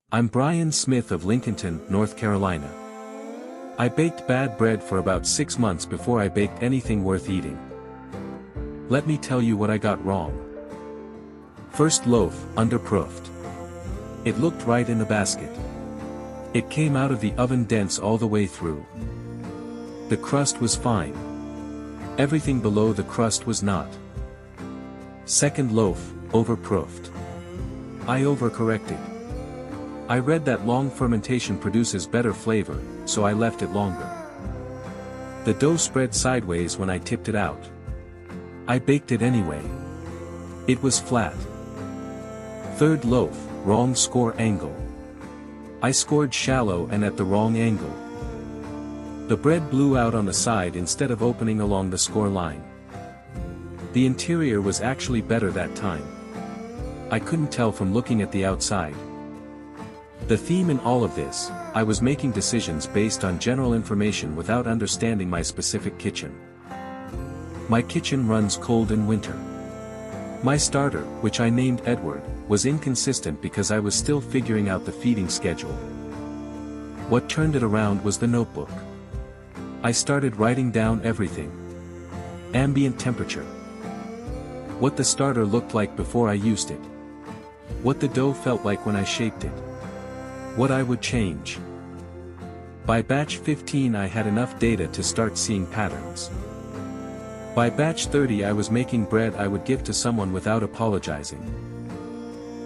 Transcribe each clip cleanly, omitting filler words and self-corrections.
I'm Brian Smith of Lincolnton, North Carolina. I baked bad bread for about 6 months before I baked anything worth eating. Let me tell you what I got wrong. First loaf, underproofed. It looked right in the basket. It came out of the oven dense all the way through. The crust was fine. Everything below the crust was not. Second loaf, overproofed. I overcorrected. I read that long fermentation produces better flavor, so I left it longer. The dough spread sideways when I tipped it out. I baked it anyway. It was flat. Third loaf, wrong score angle. I scored shallow and at the wrong angle. The bread blew out on the side instead of opening along the score line. The interior was actually better that time. I couldn't tell from looking at the outside. The theme in all of this, I was making decisions based on general information without understanding my specific kitchen. My kitchen runs cold in winter. My starter, which I named Edward, was inconsistent because I was still figuring out the feeding schedule. What turned it around was the notebook. I started writing down everything. Ambient temperature. What the starter looked like before I used it. What the dough felt like when I shaped it. What I would change. By batch 15 I had enough data to start seeing patterns. By batch 30 I was making bread I would give to someone without apologizing.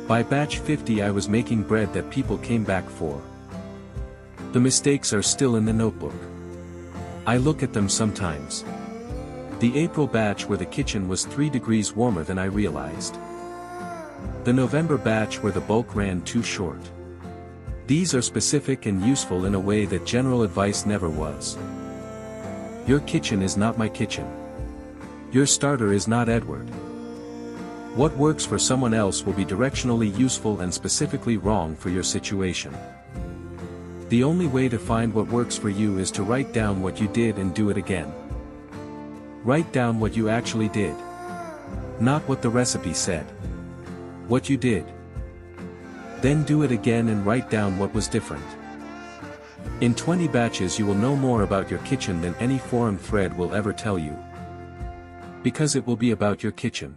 By batch 50 I was making bread that people came back for. The mistakes are still in the notebook. I look at them sometimes. The April batch where the kitchen was 3 degrees warmer than I realized. The November batch where the bulk ran too short. These are specific and useful in a way that general advice never was. Your kitchen is not my kitchen. Your starter is not Edward. What works for someone else will be directionally useful and specifically wrong for your situation. The only way to find what works for you is to write down what you did and do it again. Write down what you actually did. Not what the recipe said. What you did. Then do it again and write down what was different. In 20 batches you will know more about your kitchen than any forum thread will ever tell you. Because it will be about your kitchen.